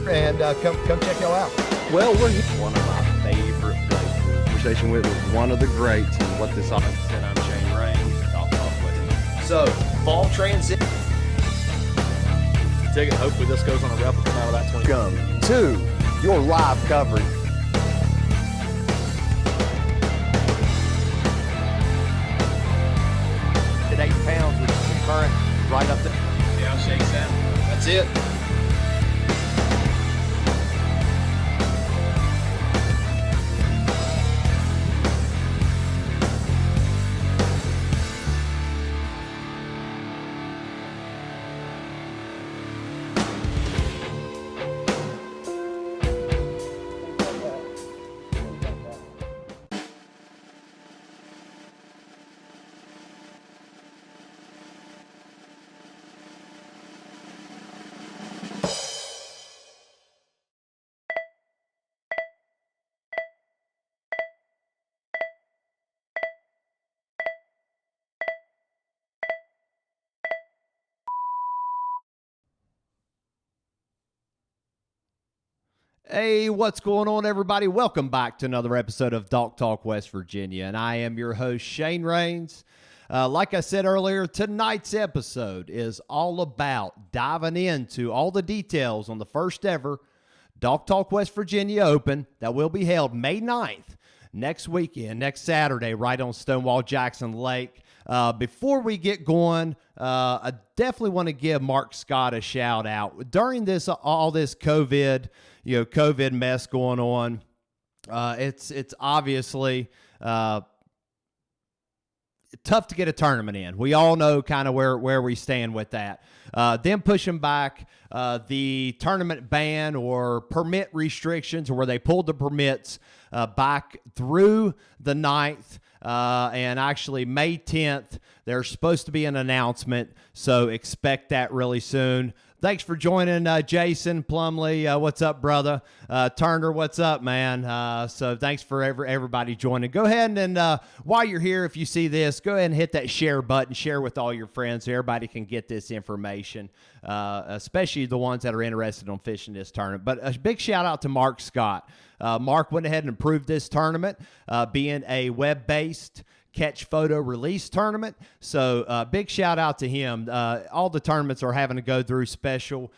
and come check y'all out. Well, we're one of my favorite places. Conversation with one of the greats and what this audience said. I'm Shane Raines. I'll talk with him. So, fall transit. Ticket. Hopefully this goes on a replica out of that 20. Welcome to your live coverage. At 8 pounds with the current right up there. See how it shakes out. That's it. Hey, what's going on, everybody? Welcome back to another episode of Dulk Talk West Virginia, and I am your host, Shane Raines. Like I said earlier, tonight's episode is all about diving into all the details on the first ever Dulk Talk West Virginia Open that will be held May 9th, next weekend, next Saturday, right on Stonewall Jackson Lake. Before we get going, I definitely want to give Mark Scott a shout out. During all this COVID mess going on, it's obviously tough to get a tournament in. We all know kind of where we stand with that. Them pushing back the tournament ban or permit restrictions, or where they pulled the permits back through the 9th. And actually May 10th, there's supposed to be an announcement, so expect that really soon. Thanks for joining, Jason Plumley. What's up, brother? Turner, what's up, man? So thanks for everybody joining. Go ahead and while you're here, if you see this, go ahead and hit that share button. Share with all your friends so everybody can get this information, especially the ones that are interested in fishing this tournament. But a big shout out to Mark Scott. Mark went ahead and improved this tournament, being a web-based catch photo release tournament. So big shout out to him. All the tournaments are having to go through special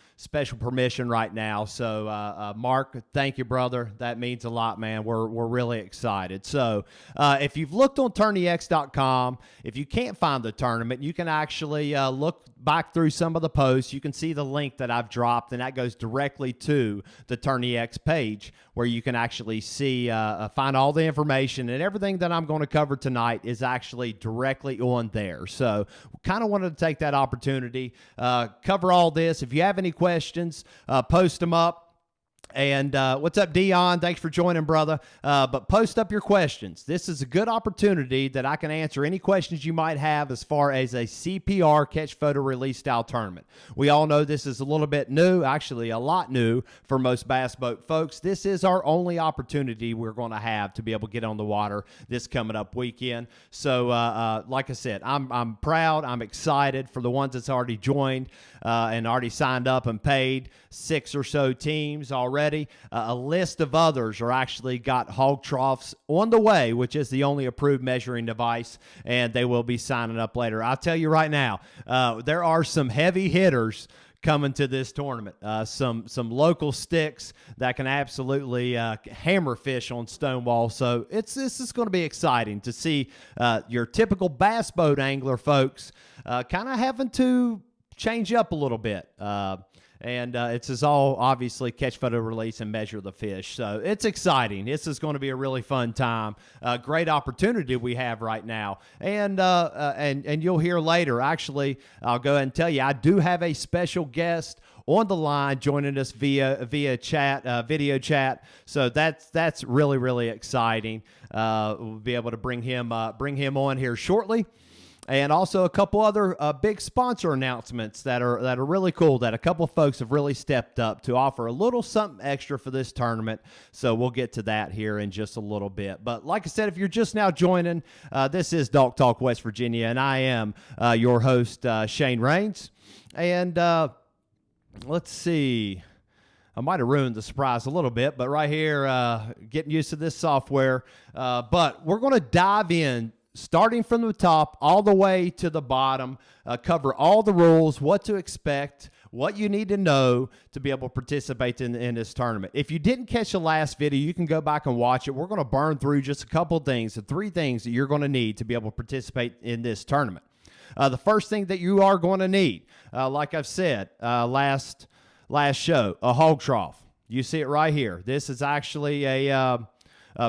permission right now. So Mark, thank you, brother. That means a lot, man. We're really excited. So if you've looked on tourneyx.com, if you can't find the tournament, you can actually look back through some of the posts. You can see the link that I've dropped, and that goes directly to the TourneyX page, where you can actually see, find all the information, and everything that I'm going to cover tonight is actually directly on there. So kind of wanted to take that opportunity, cover all this. If you have any questions, post them up. And what's up, Dion? Thanks for joining, brother. But post up your questions. This is a good opportunity that I can answer any questions you might have as far as a CPR catch photo release style tournament. We all know this is a little bit new, actually a lot new for most bass boat folks. This is our only opportunity we're going to have to be able to get on the water this coming up weekend. So like I said, I'm proud. I'm excited for the ones that's already joined and already signed up and paid. 6 or so teams already. A list of others are actually got hog troughs on the way, which is the only approved measuring device, and they will be signing up later. I'll tell you right now, there are some heavy hitters coming to this tournament. Some local sticks that can absolutely hammer fish on Stonewall. So this is going to be exciting to see your typical bass boat angler folks kind of having to change up a little bit. And it's all obviously catch, photo, release, and measure the fish. So it's exciting. This is going to be a really fun time. Great opportunity we have right now. And you'll hear later. Actually, I'll go ahead and tell you, I do have a special guest on the line joining us via chat, video chat. So that's really, really exciting. We'll be able to bring him on here shortly. And also a couple other big sponsor announcements that are really cool, that a couple of folks have really stepped up to offer a little something extra for this tournament. So we'll get to that here in just a little bit. But like I said, if you're just now joining, this is Dulk Talk West Virginia, and I am your host, Shane Raines. And let's see. I might have ruined the surprise a little bit, but right here, getting used to this software. But we're going to dive in, starting from the top all the way to the bottom, cover all the rules, what to expect, what you need to know to be able to participate in this tournament. If you didn't catch the last video, you can go back and watch it. We're going to burn through just a couple of things, the 3 things that you're going to need to be able to participate in this tournament. The first thing that you are going to need, like I've said last show, a hog trough. You see it right here. This is actually a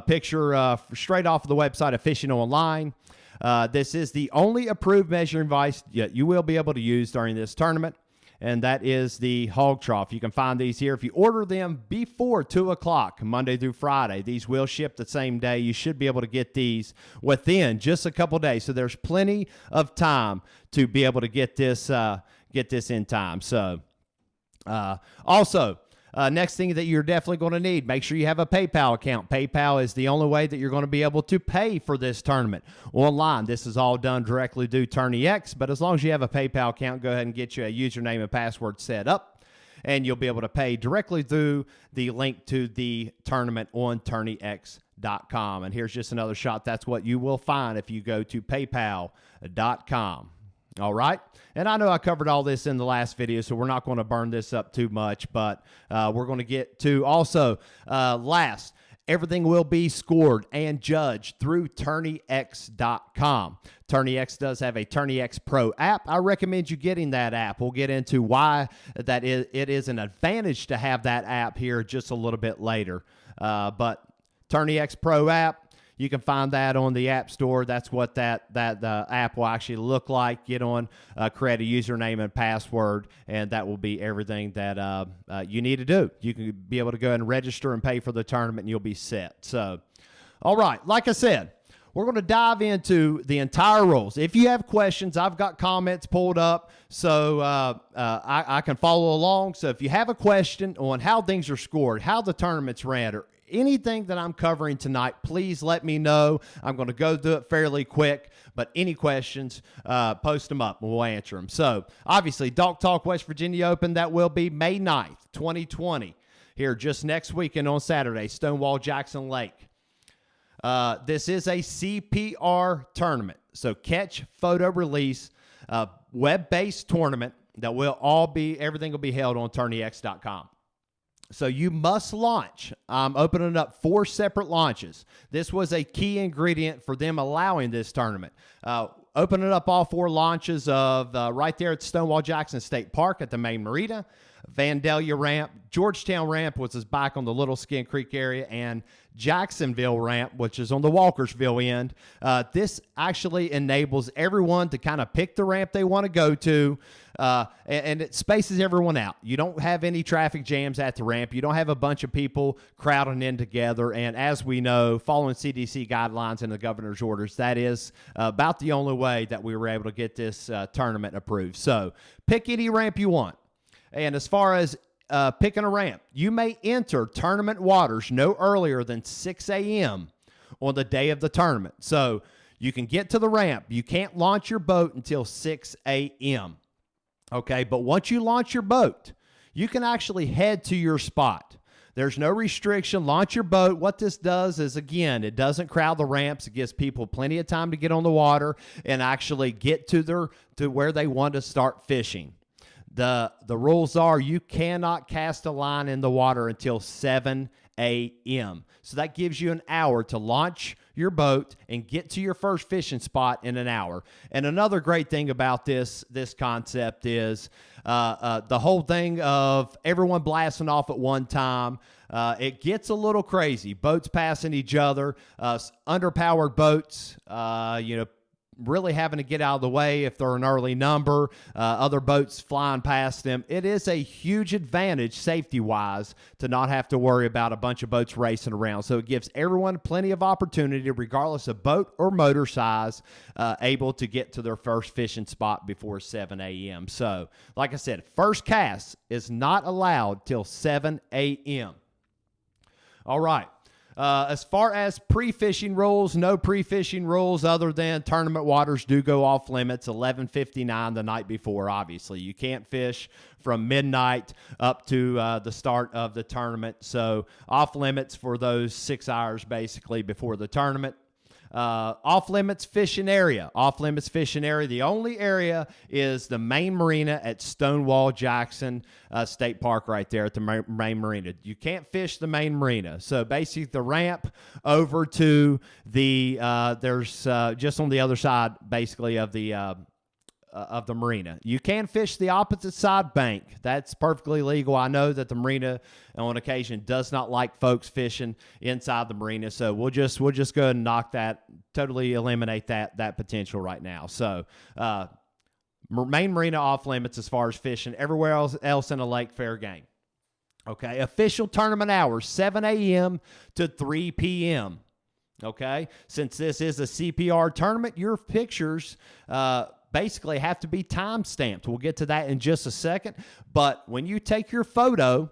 picture straight off of the website of Fishing Online. This is the only approved measuring device you will be able to use during this tournament, and that is the hog trough. You can find these here. If you order them before 2 o'clock, Monday through Friday, these will ship the same day. You should be able to get these within just a couple days. So there's plenty of time to be able to get this in time. So also, next thing that you're definitely going to need, make sure you have a PayPal account. PayPal is the only way that you're going to be able to pay for this tournament online. This is all done directly through Tourney X, but as long as you have a PayPal account, go ahead and get you a username and password set up, and you'll be able to pay directly through the link to the tournament on tourneyx.com. And here's just another shot. That's what you will find if you go to paypal.com. All right. And I know I covered all this in the last video, so we're not going to burn this up too much, but we're going to get to also last. Everything will be scored and judged through TourneyX.com. TourneyX does have a TourneyX Pro app. I recommend you getting that app. We'll get into why it is an advantage to have that app here just a little bit later. But TourneyX Pro app, you can find that on the App Store. That's what that app will actually look like. Get on, create a username and password, and that will be everything that you need to do. You can be able to go and register and pay for the tournament, and you'll be set. So, all right, like I said, we're going to dive into the entire rules. If you have questions, I've got comments pulled up, so I can follow along. So if you have a question on how things are scored, how the tournament's ran, or anything that I'm covering tonight, please let me know. I'm going to go through it fairly quick, but any questions, post them up and we'll answer them. So, obviously, Dulk Talk West Virginia Open, that will be May 9th, 2020, here just next weekend on Saturday, Stonewall Jackson Lake. This is a CPR tournament, so catch, photo, release, web-based tournament that will everything will be held on TourneyX.com. So you must launch. I'm opening up 4 separate launches. This was a key ingredient for them allowing this tournament. Opening up all 4 launches of right there at Stonewall Jackson State Park at the main marina, Vandalia Ramp, Georgetown Ramp, which is back on the Little Skin Creek area, and Jacksonville Ramp, which is on the Walkersville end. This actually enables everyone to kind of pick the ramp they want to go to, and it spaces everyone out. You don't have any traffic jams at the ramp. You don't have a bunch of people crowding in together, and as we know, following CDC guidelines and the governor's orders, that is about the only way that we were able to get this tournament approved. So pick any ramp you want. And as far as picking a ramp, you may enter tournament waters no earlier than 6 a.m. on the day of the tournament. So you can get to the ramp. You can't launch your boat until 6 a.m. Okay, but once you launch your boat, you can actually head to your spot. There's no restriction. Launch your boat. What this does is, again, it doesn't crowd the ramps. It gives people plenty of time to get on the water and actually get to where they want to start fishing. The rules are you cannot cast a line in the water until 7 a.m. So that gives you an hour to launch your boat and get to your first fishing spot in an hour. And another great thing about this concept is the whole thing of everyone blasting off at one time. It gets a little crazy. Boats passing each other, underpowered boats, really having to get out of the way if they're an early number, other boats flying past them. It is a huge advantage safety-wise to not have to worry about a bunch of boats racing around. So it gives everyone plenty of opportunity, regardless of boat or motor size, able to get to their first fishing spot before 7 a.m. So, like I said, first cast is not allowed till 7 a.m. All right. As far as pre-fishing rules, no pre-fishing rules other than tournament waters do go off limits 11:59 the night before. Obviously, you can't fish from midnight up to the start of the tournament. So off limits for those 6 hours basically before the tournament. Off limits fishing area. Off limits fishing area. The only area is the main marina at Stonewall Jackson State Park right there at the main marina. You can't fish the main marina. So basically the ramp over to the, there's just on the other side basically of the marina. You can fish the opposite side bank. That's perfectly legal. I know that the marina on occasion does not like folks fishing inside the marina, so we'll just go ahead and knock that, totally eliminate that potential right now. So main marina off limits as far as fishing. Everywhere else in the lake, fair game. Okay, official tournament hours, 7 a.m. to 3 p.m. Okay, since this is a CPR tournament, your pictures basically have to be time stamped. We'll get to that in just a second. But when you take your photo,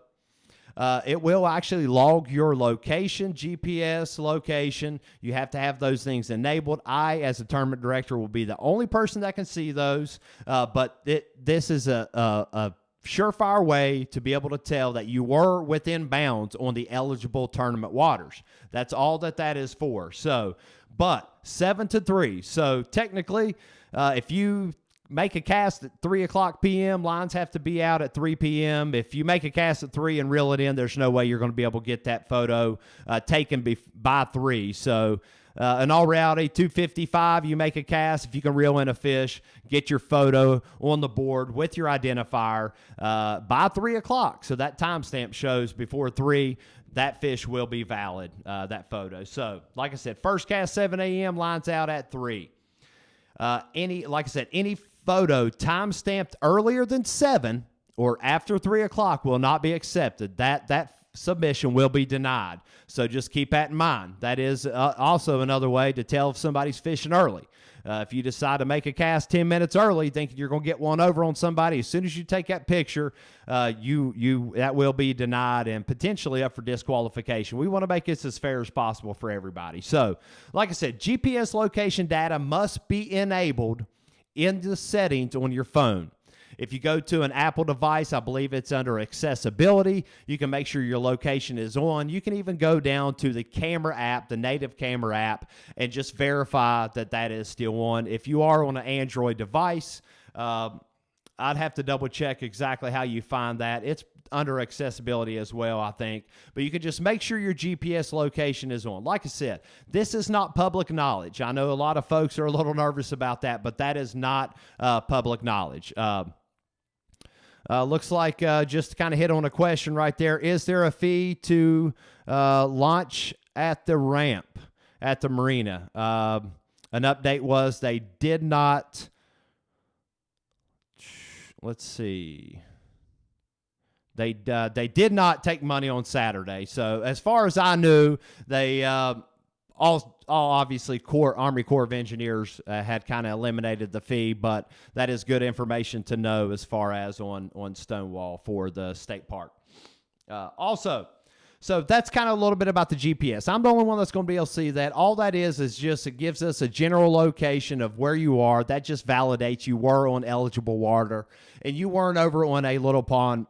it will actually log your location, GPS location. You have to have those things enabled. I, as a tournament director, will be the only person that can see those. But this is a surefire way to be able to tell that you were within bounds on the eligible tournament waters. That's all that is for. So, but 7 to 3. So technically, if you make a cast at 3 o'clock p.m., lines have to be out at 3 p.m. If you make a cast at 3 and reel it in, there's no way you're going to be able to get that photo taken by 3. So in all reality, 2:55, you make a cast. If you can reel in a fish, get your photo on the board with your identifier by 3 o'clock. So that timestamp shows before 3, that fish will be valid, that photo. So like I said, first cast 7 a.m., lines out at 3. Any photo time stamped earlier than 7 or after 3 o'clock will not be accepted. That submission will be denied. So just keep that in mind. That is also another way to tell if somebody's fishing early. If you decide to make a cast 10 minutes early, thinking you're going to get one over on somebody, as soon as you take that picture, that will be denied and potentially up for disqualification. We want to make this as fair as possible for everybody. So, like I said, GPS location data must be enabled in the settings on your phone. If you go to an Apple device, I believe it's under accessibility. You can make sure your location is on. You can even go down to the camera app, the native camera app, and just verify that is still on. If you are on an Android device, I'd have to double check exactly how you find that. It's under accessibility as well, I think. But you can just make sure your GPS location is on. Like I said, this is not public knowledge. I know a lot of folks are a little nervous about that, but that is not public knowledge. Looks like just to kind of hit on a question right there. Is there a fee to launch at the ramp at the marina? An update was they did not. Let's see. They did not take money on Saturday. So as far as I knew, they all obviously Army Corps of Engineers had kind of eliminated the fee, but that is good information to know as far as on Stonewall for the state park. Also, so that's kind of a little bit about the GPS. I'm the only one that's going to be able to see that. All that is just it gives us a general location of where you are. That just validates you were on eligible water and you weren't over on a little pond,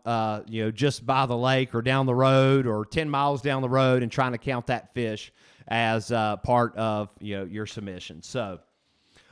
just by the lake or down the road or 10 miles down the road and trying to count that fish as part of your submission. So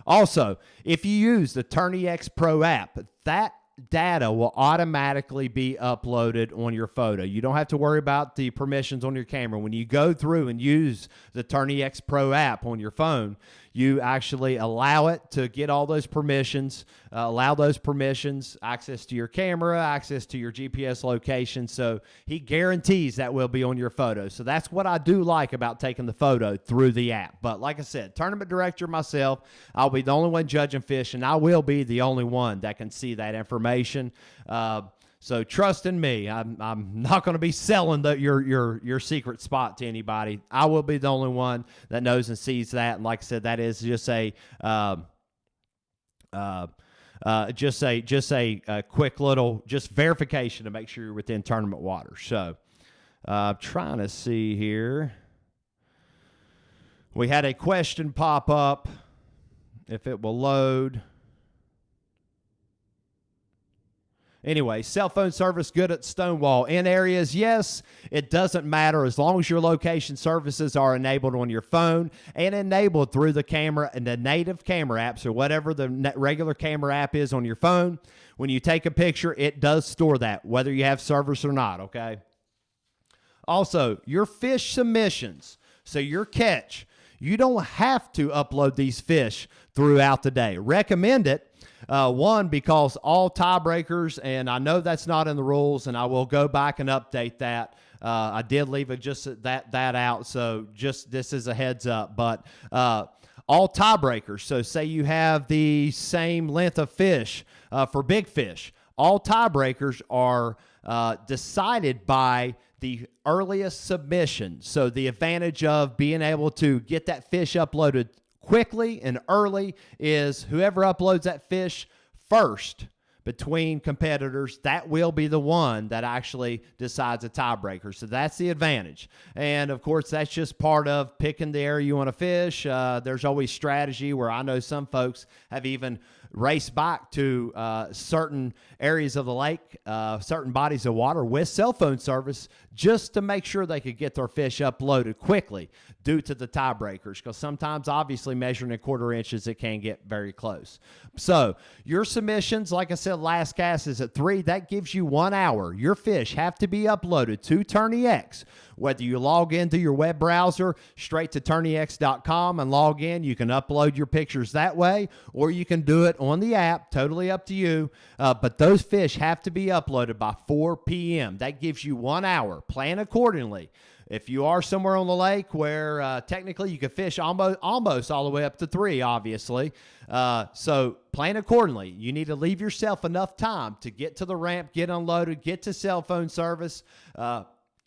also, if you use the Tourney X Pro app, that data will automatically be uploaded on your photo. You don't have to worry about the permissions on your camera. When you go through and use the Tourney X Pro app on your phone, you actually allow it to get all those permissions, access to your camera, access to your GPS location. So he guarantees that will be on your photo. So that's what I do like about taking the photo through the app. But like I said, tournament director myself, I'll be the only one judging fish, and I will be the only one that can see that information. So trust in me. I'm not going to be selling your secret spot to anybody. I will be the only one that knows and sees that. And like I said, that is just a quick little verification to make sure you're within tournament water. So trying to see here. We had a question pop up. If it will load. Anyway, cell phone service good at Stonewall. In areas, yes, it doesn't matter as long as your location services are enabled on your phone and enabled through the camera and the native camera apps or whatever the regular camera app is on your phone. When you take a picture, it does store that, whether you have service or not, okay? Also, your fish submissions, so your catch, you don't have to upload these fish throughout the day. Recommend it. One, because all tiebreakers, and I know that's not in the rules, and I will go back and update that. I did leave it just that out, so just this is a heads up. But all tiebreakers, so say you have the same length of fish for big fish, all tiebreakers are decided by the earliest submission. So the advantage of being able to get that fish uploaded quickly and early is whoever uploads that fish first between competitors, that will be the one that actually decides a tiebreaker. So that's the advantage. And of course, that's just part of picking the area you want to fish. There's always strategy where I know some folks have even raced back to certain areas of the lake, certain bodies of water with cell phone service just to make sure they could get their fish uploaded quickly due to the tiebreakers, because sometimes obviously measuring in quarter inches, it can get very close. So your submissions, like I said, last cast is at 3. That gives you 1 hour. Your fish have to be uploaded to Tourney X. Whether you log into your web browser straight to tourneyx.com and log in, you can upload your pictures that way, or you can do it on the app, totally up to you. But those fish have to be uploaded by 4 p.m. That gives you 1 hour. Plan accordingly. If you are somewhere on the lake where technically you could fish almost all the way up to 3, obviously. So plan accordingly. You need to leave yourself enough time to get to the ramp, get unloaded, get to cell phone service,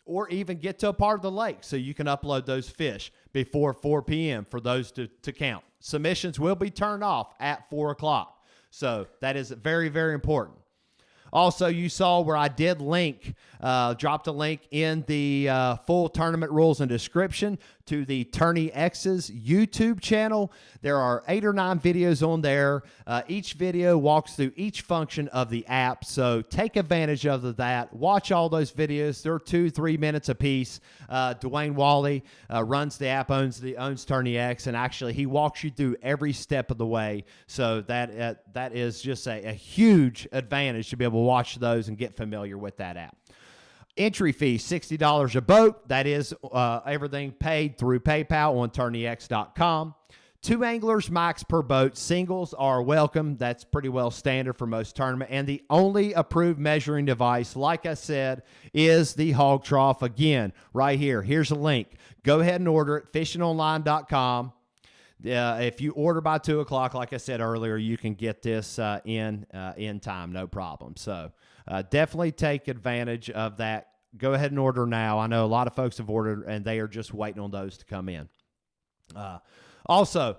or even get to a part of the lake so you can upload those fish before 4 p.m. for those to count. Submissions will be turned off at 4 o'clock. So that is very, very important. Also, you saw where I did dropped a link in the full tournament rules and description to the Tourney X's YouTube channel. There are 8 or 9 videos on there. Each video walks through each function of the app, so take advantage of that. Watch all those videos. They're 2-3 minutes apiece. Dewayne Walley runs the app, owns Tourney X, and actually he walks you through every step of the way. So that is just a huge advantage to be able to watch those and get familiar with that app. Entry fee, $60 a boat. That is everything paid through PayPal on tourneyx.com. 2 anglers max per boat. Singles are welcome. That's pretty well standard for most tournament. And the only approved measuring device, like I said, is the hog trough. Again, right here. Here's a link. Go ahead and order it, fishingonline.com. If you order by 2 o'clock, like I said earlier, you can get this in time, no problem. So definitely take advantage of that. Go ahead and order now. I know a lot of folks have ordered, and they are just waiting on those to come in. Also,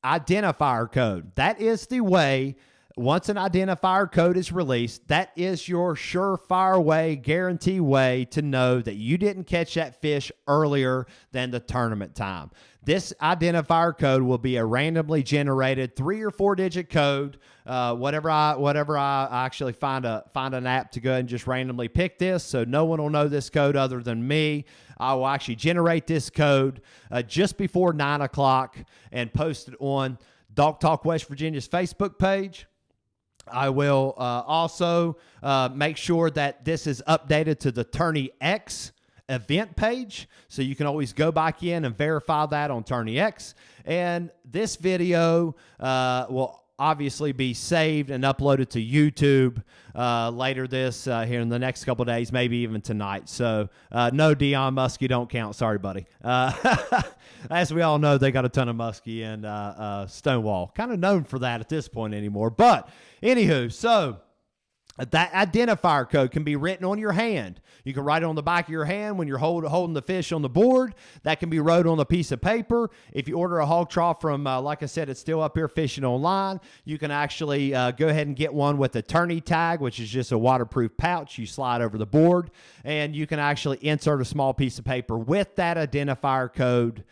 identifier code. That is the way, once an identifier code is released, that is your surefire way, guarantee way to know that you didn't catch that fish earlier than the tournament time. This identifier code will be a randomly generated 3 or 4 digit code. Whatever I actually find an app to go ahead and just randomly pick this, so no one will know this code other than me. I will actually generate this code just before 9 o'clock and post it on Dog Talk West Virginia's Facebook page. I will also make sure that this is updated to the Tourney X event page, so you can always go back in and verify that on Tourney X. And this video will obviously be saved and uploaded to YouTube later here in the next couple of days, maybe even tonight. So no, Dion Muskie don't count. Sorry, buddy. As we all know, they got a ton of muskie in Stonewall. Kind of known for that at this point anymore. But anywho, so that identifier code can be written on your hand. You can write it on the back of your hand when you're holding the fish on the board. That can be wrote on a piece of paper. If you order a hog trough from, like I said, it's still up here fishing online. You can actually go ahead and get one with a Tourney tag, which is just a waterproof pouch you slide over the board. And you can actually insert a small piece of paper with that identifier code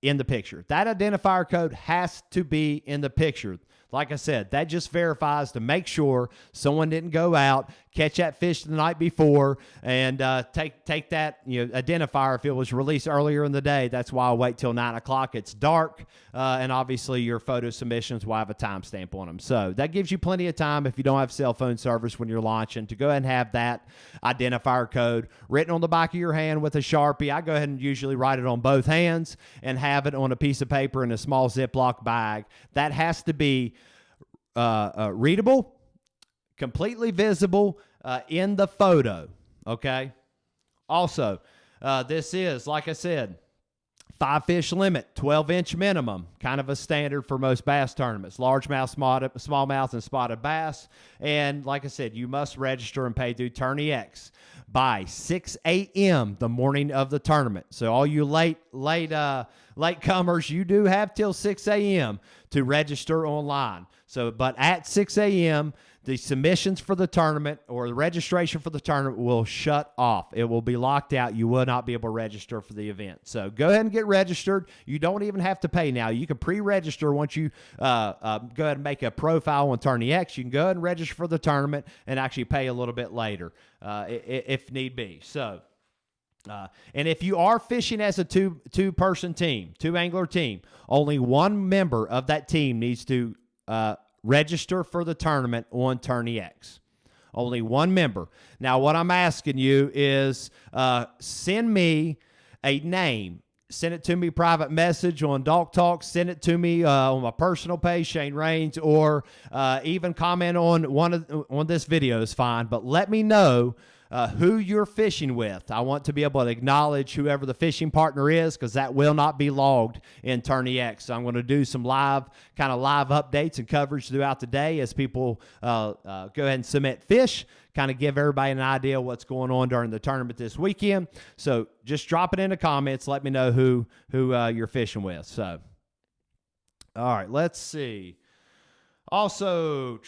in the picture. That identifier code has to be in the picture. Like I said, that just verifies to make sure someone didn't go out, catch that fish the night before, and take that identifier if it was released earlier in the day. That's why I wait till 9 o'clock. It's dark, and obviously your photo submissions will have a timestamp on them. So that gives you plenty of time if you don't have cell phone service when you're launching to go ahead and have that identifier code written on the back of your hand with a Sharpie. I go ahead and usually write it on both hands and have it on a piece of paper in a small Ziploc bag. That has to be readable, completely visible in the photo, okay? Also, this is, like I said, 5 fish limit, 12-inch minimum, kind of a standard for most bass tournaments. Largemouth, smallmouth, and spotted bass. And like I said, you must register and pay through Tourney X by 6 a.m. the morning of the tournament. So all you late comers, you do have till 6 a.m. to register online. So, but at 6 a.m., the submissions for the tournament or the registration for the tournament will shut off. It will be locked out. You will not be able to register for the event. So go ahead and get registered. You don't even have to pay now. You can pre-register once you go ahead and make a profile on Tourney X. You can go ahead and register for the tournament and actually pay a little bit later if need be. So, and if you are fishing as a two-person team, two-angler team, only one member of that team needs to register for the tournament on Tourney X. Only one member. Now, what I'm asking you is send me a name. Send it to me private message on Dulk Talk. Send it to me on my personal page, Shane Raines, or even comment on this video is fine. But let me know who you're fishing with. I want to be able to acknowledge whoever the fishing partner is because that will not be logged in Tourney X. So I'm going to do some live updates and coverage throughout the day as people go ahead and submit fish, kind of give everybody an idea what's going on during the tournament this weekend. So just drop it in the comments. Let me know who you're fishing with. So, all right, let's see. Also,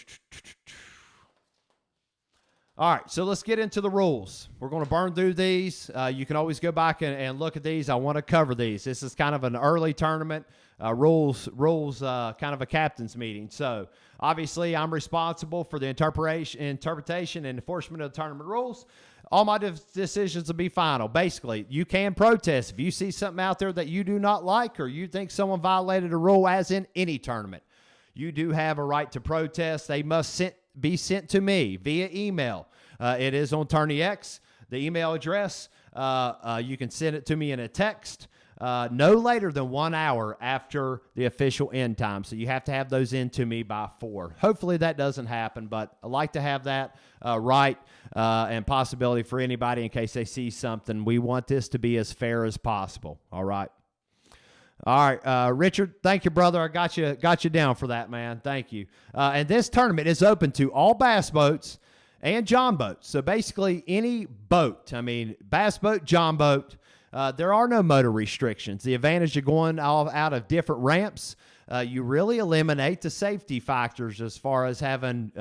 all right, so let's get into the rules. We're going to burn through these. You can always go back and look at these. I want to cover these. This is kind of an early tournament. Rules, kind of a captain's meeting. So, obviously, I'm responsible for the interpretation and enforcement of the tournament rules. All my decisions will be final. Basically, you can protest. If you see something out there that you do not like or you think someone violated a rule, as in any tournament, you do have a right to protest. They must be sent to me via email. It is on Tourney X. The email address, you can send it to me in a text no later than 1 hour after the official end time. So you have to have those in to me by 4. Hopefully that doesn't happen, but I like to have that right and possibility for anybody in case they see something. We want this to be as fair as possible. All right. All right, Richard, thank you, brother. I got you down for that, man. Thank you. And this tournament is open to all bass boats and john boats. So basically any boat, bass boat, john boat, there are no motor restrictions. The advantage of going out of different ramps, you really eliminate the safety factors as far as having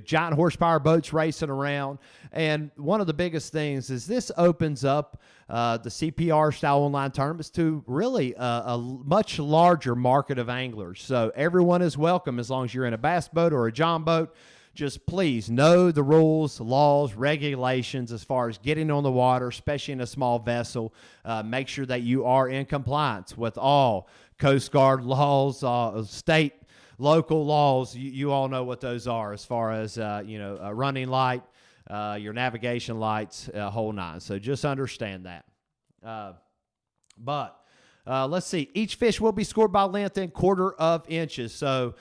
giant horsepower boats racing around. And one of the biggest things is this opens up the CPR style online tournaments to really a much larger market of anglers. So everyone is welcome as long as you're in a bass boat or a john boat. Just please know the rules, laws, regulations as far as getting on the water, especially in a small vessel. Make sure that you are in compliance with all Coast Guard laws, state, local laws. You all know what those are as far as, a running light, your navigation lights, whole nine. So just understand that. Let's see. Each fish will be scored by length and quarter of inches. So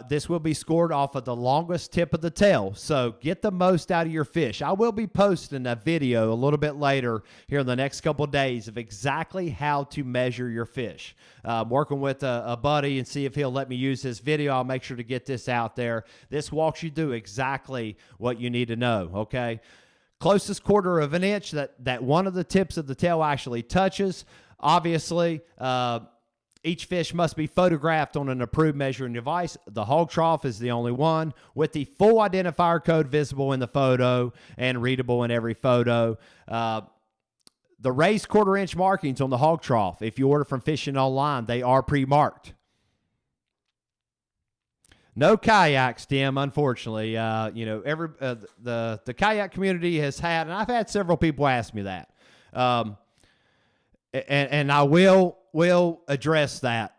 this will be scored off of the longest tip of the tail. So get the most out of your fish. I will be posting a video a little bit later here in the next couple of days of exactly how to measure your fish. I'm working with a buddy and see if he'll let me use his video. I'll make sure to get this out there. This walks you through exactly what you need to know, okay? Closest quarter of an inch that one of the tips of the tail actually touches. Obviously, each fish must be photographed on an approved measuring device. The hog trough is the only one with the full identifier code visible in the photo and readable in every photo. The raised 1/4 inch markings on the hog trough, if you order from Fishing Online, they are pre-marked. No kayaks, Tim, unfortunately. The kayak community has had, and I've had several people ask me that. And I will address that.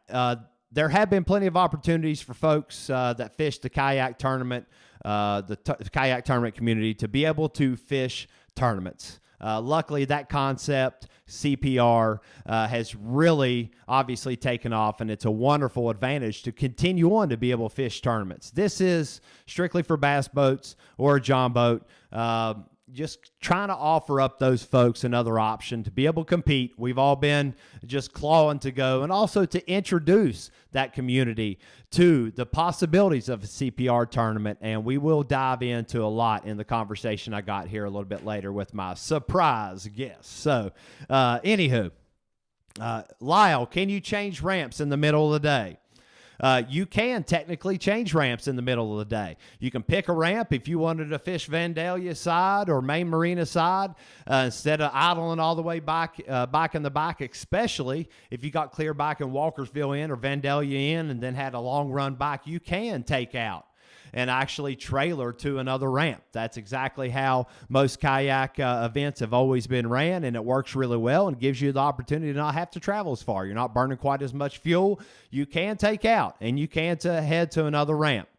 There have been plenty of opportunities for folks that fish the kayak tournament, the kayak tournament community, to be able to fish tournaments. Luckily, that concept, CPR, has really obviously taken off, and it's a wonderful advantage to continue on to be able to fish tournaments. This is strictly for bass boats or a john boat. Just trying to offer up those folks another option to be able to compete. We've all been just clawing to go, and also to introduce that community to the possibilities of a CPR tournament. And we will dive into a lot in the conversation I got here a little bit later with my surprise guest. So, anywho, Lyle, can you change ramps in the middle of the day? You can technically change ramps in the middle of the day. You can pick a ramp if you wanted to fish Vandalia side or Main Marina side, instead of idling all the way back in the back, especially if you got clear back in Walkersville in or Vandalia in and then had a long run back. You can take out and actually trailer to another ramp. That's exactly how most kayak events have always been ran, and it works really well and gives you the opportunity to not have to travel as far. You're not burning quite as much fuel. You can take out, and you can head to another ramp.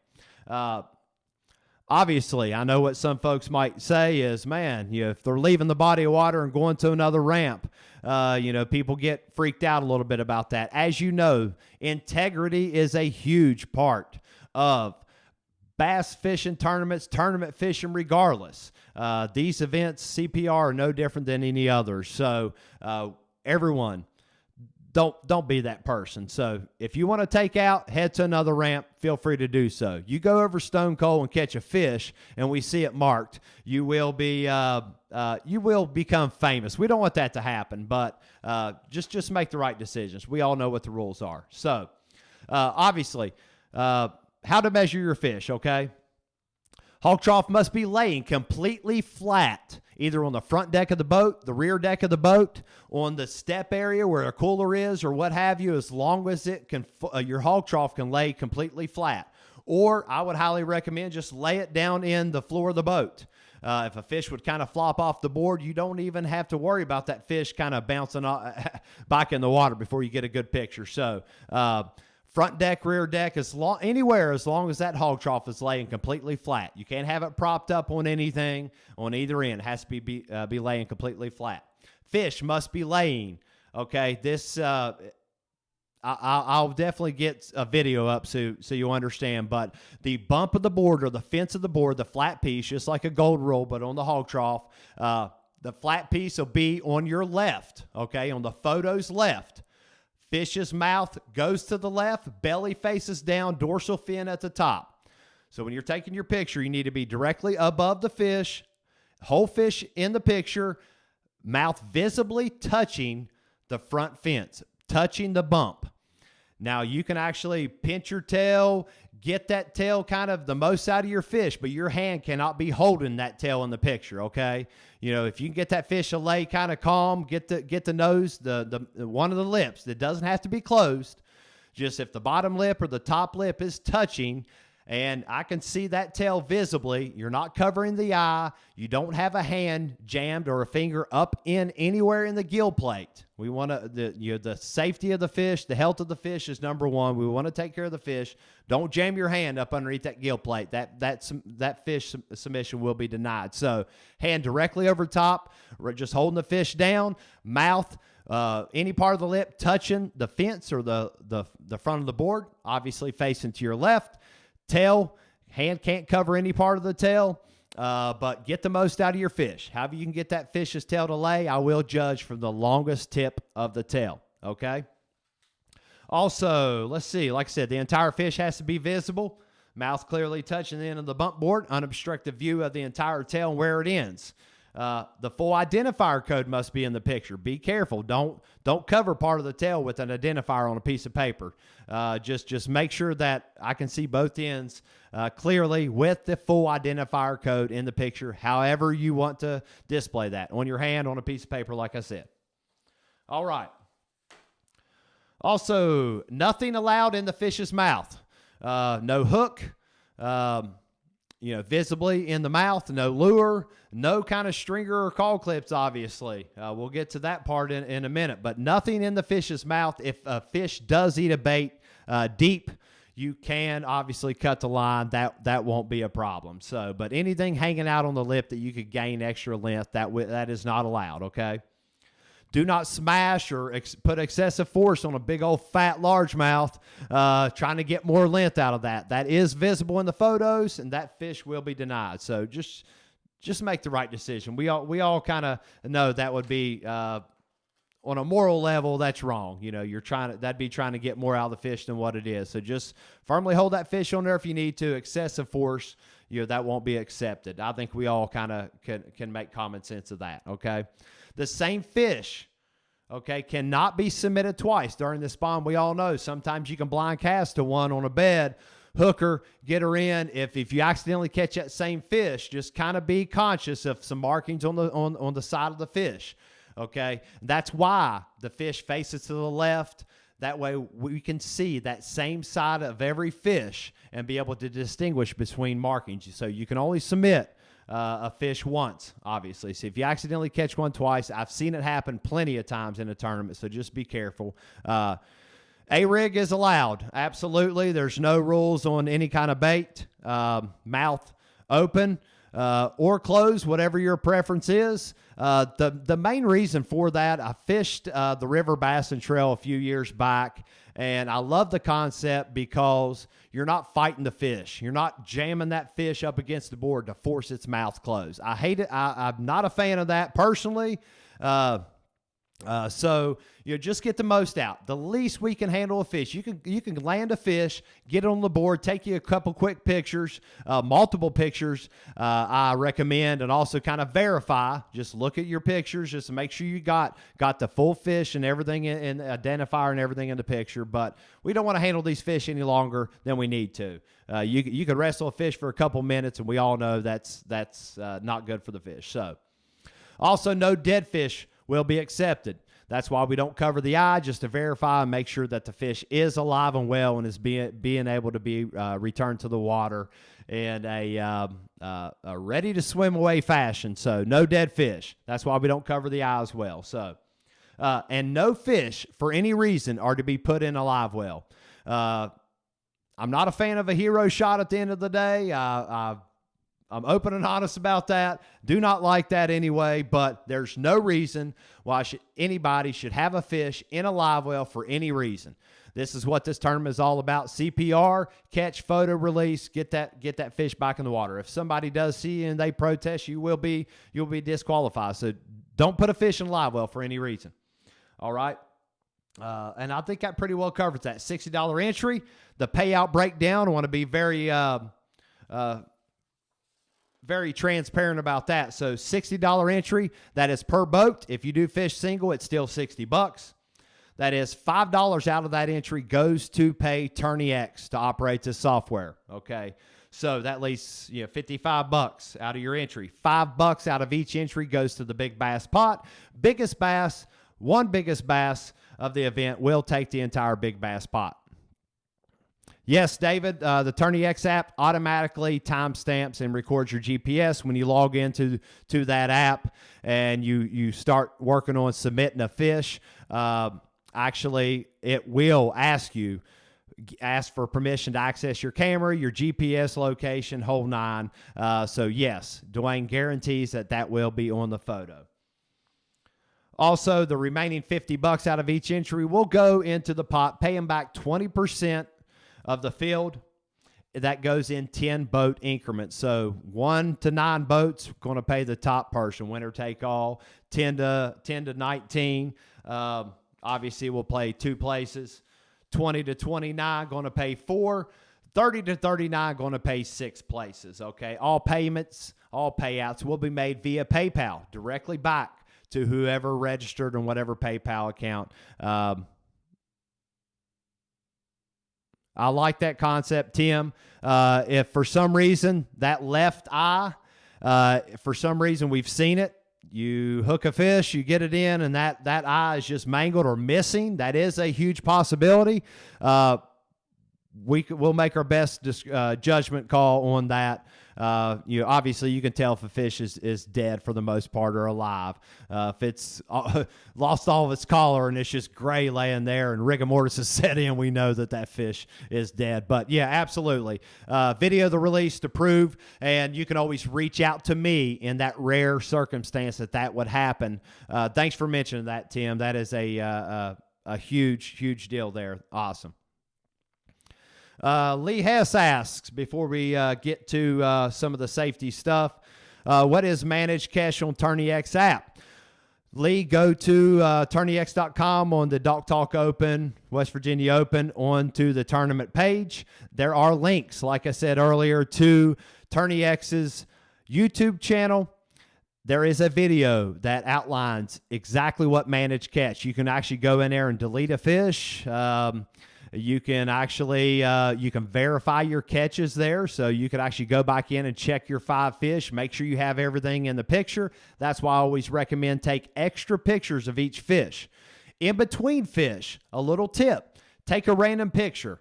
Obviously, I know what some folks might say is, man, if they're leaving the body of water and going to another ramp, people get freaked out a little bit about that. As you know, integrity is a huge part of bass fishing tournaments, tournament fishing regardless. These events, CPR, are no different than any others. So everyone, don't be that person. So if you want to take out, head to another ramp, feel free to do so. You go over Stone Cold and catch a fish, and we see it marked, you will become famous. We don't want that to happen, but just make the right decisions. We all know what the rules are. So obviously, how to measure your fish, okay? Hog trough must be laying completely flat, either on the front deck of the boat, the rear deck of the boat, on the step area where a cooler is, or what have you, as long as it can, your hog trough can lay completely flat. Or I would highly recommend just lay it down in the floor of the boat. If a fish would kind of flop off the board, you don't even have to worry about that fish kind of bouncing back in the water before you get a good picture. So, front deck, rear deck, anywhere as long as that hog trough is laying completely flat. You can't have it propped up on anything on either end. It has to be laying completely flat. Fish must be laying. Okay, this I'll definitely get a video up so you understand. But the bump of the board or the fence of the board, the flat piece, just like a gold roll, but on the hog trough, the flat piece will be on your left. Okay, on the photo's left. Fish's mouth goes to the left, belly faces down, dorsal fin at the top. So when you're taking your picture, you need to be directly above the fish, whole fish in the picture, mouth visibly touching the front fence, touching the bump. Now, you can actually pinch your tail, get that tail kind of the most out of your fish, but your hand cannot be holding that tail in the picture, okay? If you can get that fish to lay kind of calm, get the nose, the one of the lips that doesn't have to be closed, just if the bottom lip or the top lip is touching, and I can see that tail visibly, you're not covering the eye, you don't have a hand jammed or a finger up in anywhere in the gill plate. We want the safety of the fish, the health of the fish is number one. We want to take care of the fish. Don't jam your hand up underneath that gill plate. That fish submission will be denied. So hand directly over top, just holding the fish down, mouth, any part of the lip touching the fence or the front of the board, obviously facing to your left. Tail, hand can't cover any part of the tail, but get the most out of your fish. However you can get that fish's tail to lay, I will judge from the longest tip of the tail, okay? Also, let's see, like I said, the entire fish has to be visible, mouth clearly touching the end of the bump board, unobstructed view of the entire tail and where it ends. The full identifier code must be in the picture. Be careful. Don't cover part of the tail with an identifier on a piece of paper. Just make sure that I can see both ends clearly with the full identifier code in the picture, however you want to display that, on your hand, on a piece of paper, like I said. All right. Also, nothing allowed in the fish's mouth. No hook, visibly in the mouth, no lure, no kind of stringer or call clips, obviously. We'll get to that part in a minute, but nothing in the fish's mouth. If a fish does eat a bait deep, you can obviously cut the line. That won't be a problem. So, but anything hanging out on the lip that you could gain extra length, that is not allowed, okay? Do not smash or put excessive force on a big old fat largemouth trying to get more length out of that. That is visible in the photos, and that fish will be denied. So just make the right decision. We all kind of know that would be on a moral level, that's wrong. That'd be trying to get more out of the fish than what it is. So just firmly hold that fish on there if you need to. Excessive force, that won't be accepted. I think we all kind of can make common sense of that, okay? The same fish, okay, cannot be submitted twice during the spawn. We all know sometimes you can blind cast to one on a bed, hook her, get her in. If you accidentally catch that same fish, just kind of be conscious of some markings on the side of the fish, okay? That's why the fish faces to the left. That way we can see that same side of every fish and be able to distinguish between markings. So you can only submit a fish once, obviously. So if you accidentally catch one twice, I've seen it happen plenty of times in a tournament, so just be careful. A-rig is allowed, absolutely. There's no rules on any kind of bait, mouth open or closed, whatever your preference is. The main reason for that, I fished the River Bassin Trail a few years back, and I love the concept because you're not fighting the fish. You're not jamming that fish up against the board to force its mouth closed. I hate it. I'm not a fan of that personally. So just get the most out. The least we can handle a fish. You can land a fish, get it on the board, take you a couple quick pictures, multiple pictures. I recommend, and also kind of verify. Just look at your pictures, just to make sure you got the full fish and everything in identifier and everything in the picture. But we don't want to handle these fish any longer than we need to. You could wrestle a fish for a couple minutes, and we all know that's not good for the fish. So, also no dead fish will be accepted. That's why we don't cover the eye, just to verify and make sure that the fish is alive and well and is being able to be returned to the water in a ready to swim away fashion. So no dead fish. That's why we don't cover the eye as well. So and no fish for any reason are to be put in a live well. I'm not a fan of a hero shot at the end of the day. I'm open and honest about that. Do not like that anyway, but there's no reason why anybody should have a fish in a live well for any reason. This is what this tournament is all about. CPR, catch, photo, release, get that fish back in the water. If somebody does see you and they protest, you'll be disqualified. So don't put a fish in a live well for any reason. All right? And I think that pretty well covers that. $60 entry. The payout breakdown, I want to be very transparent about that. So $60 entry, that is per boat. If you do fish single, it's still $60. That is $5 out of that entry goes to pay Tourney X to operate this software. Okay. So that leaves $55 out of your entry. $5 out of each entry goes to the big bass pot. Biggest bass of the event will take the entire big bass pot. Yes, David, the Tourney X app automatically timestamps and records your GPS when you log into that app and you start working on submitting a fish. Actually, it will ask for permission to access your camera, your GPS location, whole nine. So yes, Dewayne guarantees that will be on the photo. Also, the remaining $50 out of each entry will go into the pot, paying back 20% of the field. That goes in 10 boat increments. So 1 to 9 boats going to pay the top person, winner take all. 10 to 19, obviously we'll play 2 places. 20 to 29 going to pay 4. 30 to 39 going to pay 6 places, okay? All payments, all payouts will be made via PayPal, directly back to whoever registered on whatever PayPal account. I like that concept, Tim. If for some reason that left eye, for some reason we've seen it, you hook a fish, you get it in, and that eye is just mangled or missing, that is a huge possibility. We'll make our best judgment call on that. Obviously you can tell if a fish is dead for the most part or alive. If it's lost all of its color and it's just gray laying there and rigor mortis is set in, we know that fish is dead. But yeah, absolutely. Video of the release to prove, and you can always reach out to me in that rare circumstance that would happen. Thanks for mentioning that, Tim. That is a huge deal there. Awesome. Lee Hess asks, before we get to some of the safety stuff, what is Managed Cash on TourneyX app? Lee, go to TourneyX.com on the Dulk Talk Open, West Virginia Open, onto the tournament page. There are links, like I said earlier, to TourneyX's YouTube channel. There is a video that outlines exactly what Managed Catch. You can actually go in there and delete a fish. You can actually you can verify your catches there, so you could actually go back in and check your 5 fish, make sure you have everything in the picture. That's why I always recommend take extra pictures of each fish. In between fish, a little tip, take a random picture.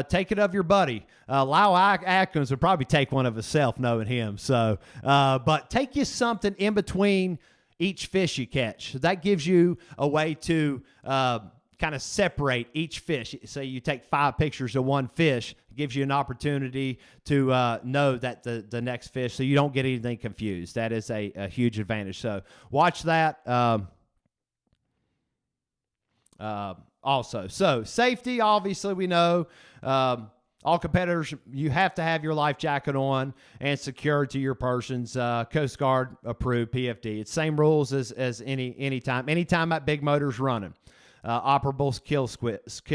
Take it of your buddy. Lyle Atkins would probably take one of himself, knowing him. So, but take you something in between each fish you catch. So that gives you a way to kind of separate each fish. Say you take 5 pictures of one fish, it gives you an opportunity to know that the next fish, so you don't get anything confused. That is a huge advantage. So watch that. Also, so safety, obviously we know all competitors, you have to have your life jacket on and secured to your person's Coast Guard approved PFD. It's same rules as anytime that big motor's running. Operable kill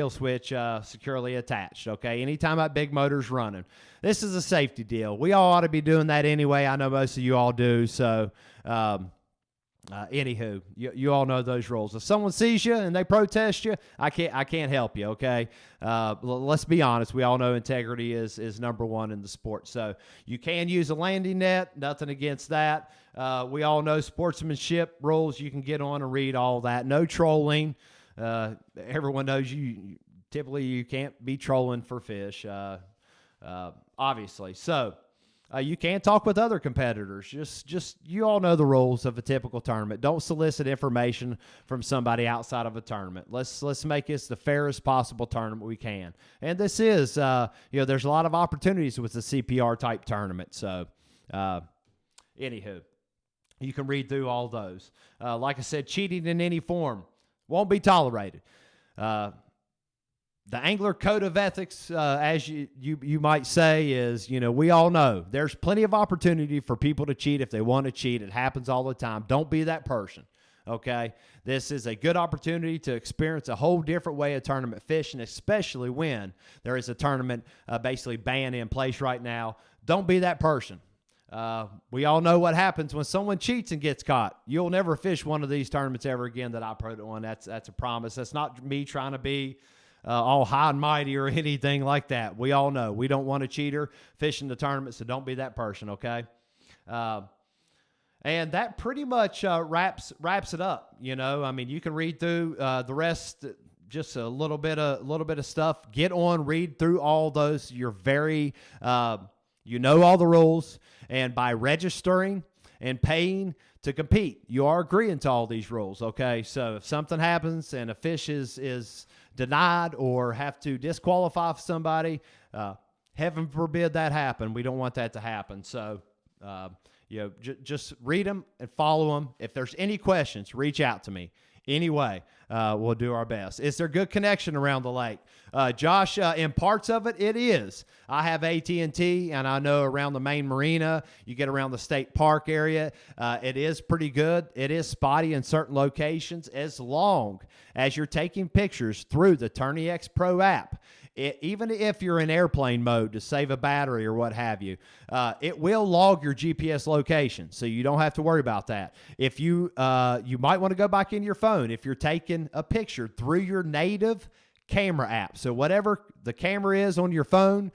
switch securely attached. Okay, anytime that big motor's running. This is a safety deal. We all ought to be doing that anyway. I know most of you all do. So, anywho, you all know those rules. If someone sees you and they protest you, I can't help you. Okay, let's be honest. We all know integrity is number one in the sport. So you can use a landing net. Nothing against that. We all know sportsmanship rules. You can get on and read all that. No trolling. Everyone knows typically you can't be trolling for fish, obviously. So you can talk with other competitors. Just you all know the rules of a typical tournament. Don't solicit information from somebody outside of a tournament. Let's make this the fairest possible tournament we can. And this is there's a lot of opportunities with the CPR type tournament. So anywho, you can read through all those. Like I said, cheating in any form won't be tolerated. The angler code of ethics, as you might say, is, we all know there's plenty of opportunity for people to cheat if they want to cheat. It happens all the time. Don't be that person, okay? This is a good opportunity to experience a whole different way of tournament fishing, especially when there is a tournament basically ban in place right now. Don't be that person. We all know what happens when someone cheats and gets caught. You'll never fish one of these tournaments ever again that I put on. That's a promise. That's not me trying to be all high and mighty or anything like that. We all know we don't want a cheater fishing the tournament, so don't be that person, okay? And that pretty much wraps it up. I mean, you can read through the rest. Just a little bit of stuff. Get on, read through all those. You're very you know all the rules, and by registering and paying to compete, you are agreeing to all these rules, okay? So if something happens and a fish is denied or have to disqualify somebody, heaven forbid that happen. We don't want that to happen. So, just read them and follow them. If there's any questions, reach out to me. Anyway, we'll do our best. Is there good connection around the lake? Josh, in parts of it, it is. I have AT&T, and I know around the main marina, you get around the state park area, it is pretty good. It is spotty in certain locations as long as you're taking pictures through the TourneyX Pro app. even if you're in airplane mode to save a battery or what have you, it will log your GPS location, so you don't have to worry about that. If you might want to go back in your phone if you're taking a picture through your native camera app. So whatever the camera is on your phone,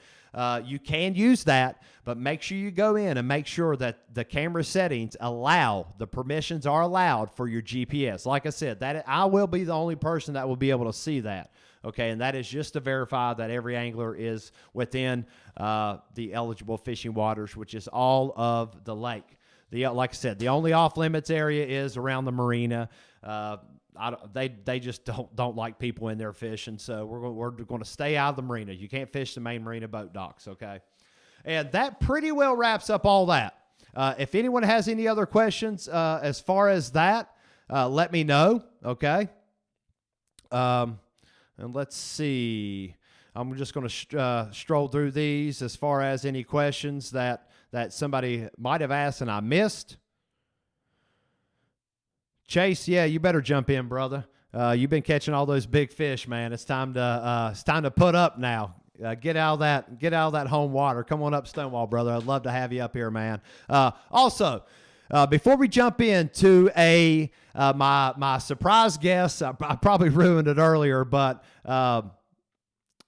you can use that, but make sure you go in and make sure that the camera settings the permissions are allowed for your GPS. Like I said, that I will be the only person that will be able to see that. Okay, and that is just to verify that every angler is within the eligible fishing waters, which is all of the lake. Like I said, the only off-limits area is around the marina. They just don't like people in there fishing, so we're going to stay out of the marina. You can't fish the main marina boat docks, okay? And that pretty well wraps up all that. If anyone has any other questions as far as that, let me know, okay? And let's see. I'm just going to stroll through these as far as any questions that somebody might have asked and I missed. Chase, yeah, you better jump in, brother. You've been catching all those big fish, man. It's time to put up now. Get out of that home water. Come on up Stonewall, brother. I'd love to have you up here, man. Also, before we jump into my surprise guest, I probably ruined it earlier, but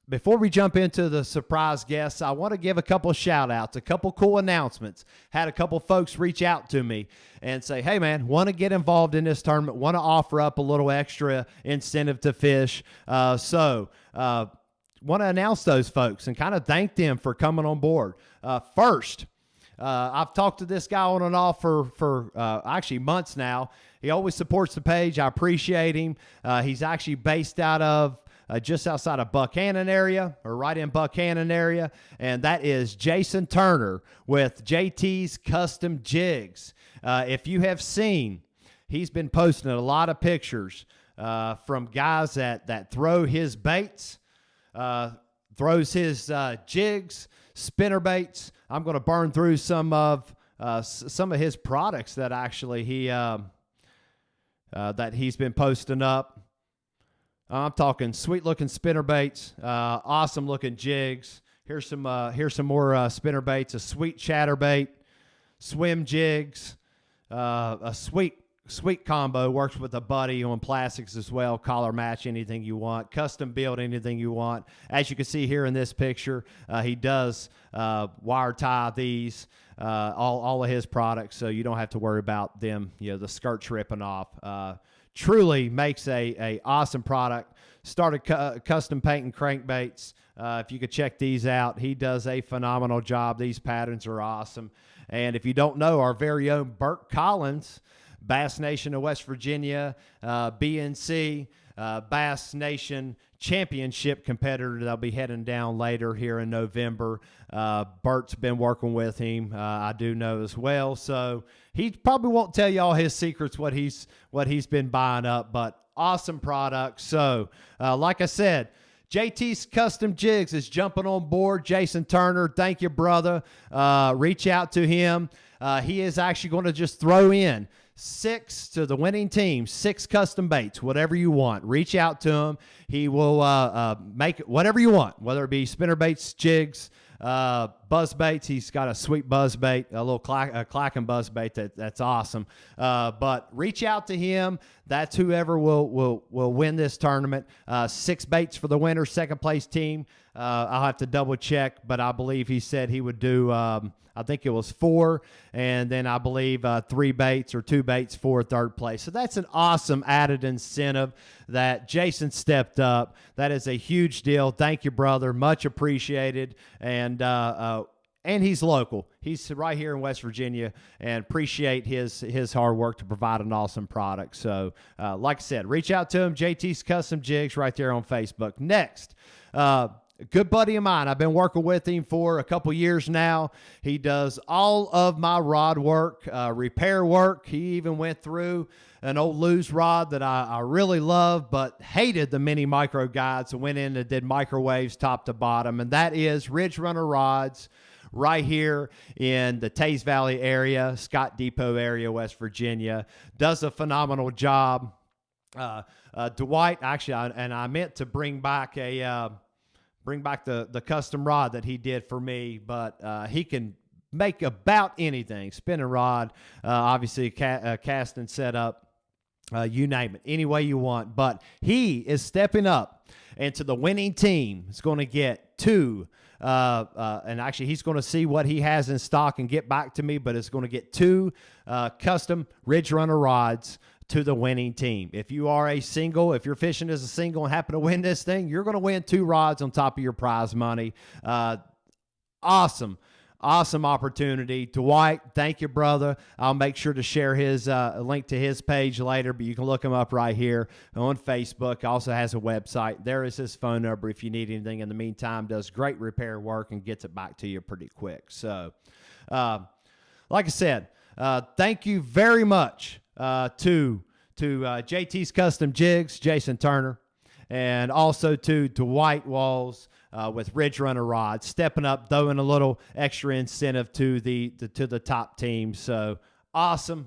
before we jump into the surprise guests, I want to give a couple of shout-outs, a couple cool announcements. Had a couple folks reach out to me and say, hey, man, want to get involved in this tournament, want to offer up a little extra incentive to fish. So want to announce those folks and kind of thank them for coming on board. First, I've talked to this guy on and off for actually months now. He always supports the page. I appreciate him. He's actually based out of just outside of Buchanan area, or right in Buchanan area, and that is Jason Turner with JT's Custom Jigs. If you have seen, he's been posting a lot of pictures from guys that throw his baits, throws his jigs, spinner baits. I'm going to burn through some of his products that actually that he's been posting up. I'm talking sweet-looking spinner baits, awesome-looking jigs. Here's some more spinner baits, a sweet chatterbait, swim jigs, a sweet combo. Works with a buddy on plastics as well. Collar match anything you want. Custom build anything you want. As you can see here in this picture, he does wire tie these, all of his products, so you don't have to worry about them, the skirts ripping off. Truly makes a awesome product. Started custom painting crankbaits. If you could check these out, he does a phenomenal job. These patterns are awesome. And if you don't know, our very own Burt Collins, Bass Nation of West Virginia, BNC, Bass Nation Championship competitor that'll be heading down later here in November. Bert's been working with him, I do know as well. So he probably won't tell you all his secrets, what he's been buying up, but awesome product. So like I said, JT's Custom Jigs is jumping on board. Jason Turner, thank you, brother. Reach out to him. He is actually going to just throw in 6 to the winning team, 6 custom baits, whatever you want. Reach out to him. He will make whatever you want, whether it be spinner baits, jigs, buzz baits. He's got a sweet buzz bait, a little clacking buzz bait that's awesome. But reach out to him. That's whoever will win this tournament. 6 baits for the winner, second place team. I'll have to double check, but I believe he said he would do, I think it was 4, and then I believe 3 baits or 2 baits for third place. So that's an awesome added incentive that Jason stepped up. That is a huge deal. Thank you, brother. Much appreciated. And he's local. He's right here in West Virginia, and appreciate his hard work to provide an awesome product. So, like I said, reach out to him, JT's Custom Jigs, right there on Facebook. Next, a good buddy of mine. I've been working with him for a couple years now. He does all of my rod work, repair work. He even went through an old loose rod that I really love, but hated the mini micro guides, and went in and did microwaves top to bottom. And that is Ridge Runner Rods, right here in the Taze Valley area, Scott Depot area, West Virginia. Does a phenomenal job. Dwight, actually, I meant to bring back bring back the custom rod that he did for me, but he can make about anything. Spinning rod, obviously cast and set up, you name it, any way you want. But he is stepping up into the winning team. He's going to get 2, and actually he's going to see what he has in stock and get back to me, but it's going to get 2 custom Ridge Runner rods to the winning team. If you are a single, if you're fishing as a single and happen to win this thing, you're going to win 2 rods on top of your prize money. Awesome opportunity. Dwight, thank you, brother. I'll make sure to share his link to his page later, but you can look him up right here on Facebook. Also has a website. There is his phone number if you need anything. In the meantime, does great repair work and gets it back to you pretty quick. So, like I said, thank you very much to JT's Custom Jigs, Jason Turner, and also to Dwight Walls with Ridge Runner rods, stepping up, throwing a little extra incentive to the top team. So awesome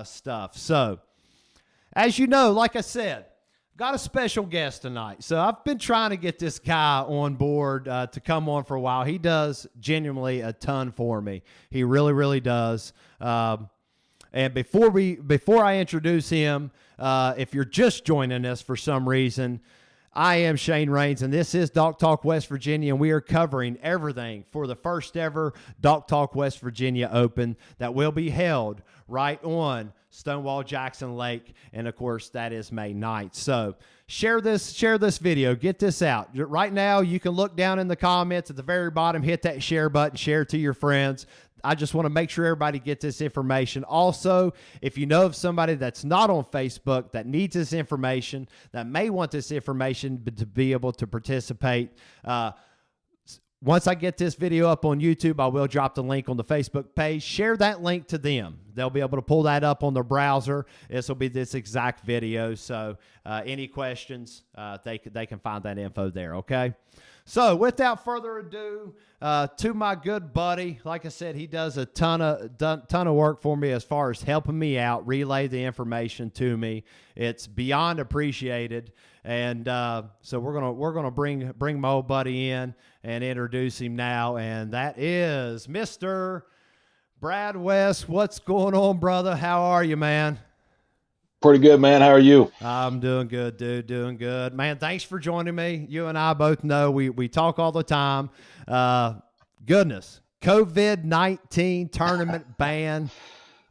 stuff. So as you know, like I said, got a special guest tonight. So I've been trying to get this guy on board to come on for a while. He does genuinely a ton for me. He really does. And before I introduce him, if you're just joining us for some reason, I am Shane Raines, and this is Dulk Talk West Virginia, and we are covering everything for the first ever Dulk Talk West Virginia Open that will be held right on Stonewall Jackson Lake, and of course that is May 9th. So share this video, get this out. Right now you can look down in the comments at the very bottom, hit that share button, share it to your friends. I just want to make sure everybody gets this information. Also, if you know of somebody that's not on Facebook that needs this information, that may want this information to be able to participate, once I get this video up on YouTube, I will drop the link on the Facebook page. Share that link to them. They'll be able to pull that up on their browser. This will be this exact video. So any questions, they can find that info there, okay? So without further ado, to my good buddy, like I said, he does a ton of work for me as far as helping me out, relay the information to me. It's beyond appreciated, and so we're gonna bring my old buddy in and introduce him now, and that is Mr. Brad West. What's going on, brother? How are you, man? Pretty good, man. How are you? I'm doing good, dude. Doing good. Man, thanks for joining me. You and I both know we talk all the time. Goodness, COVID-19 tournament ban.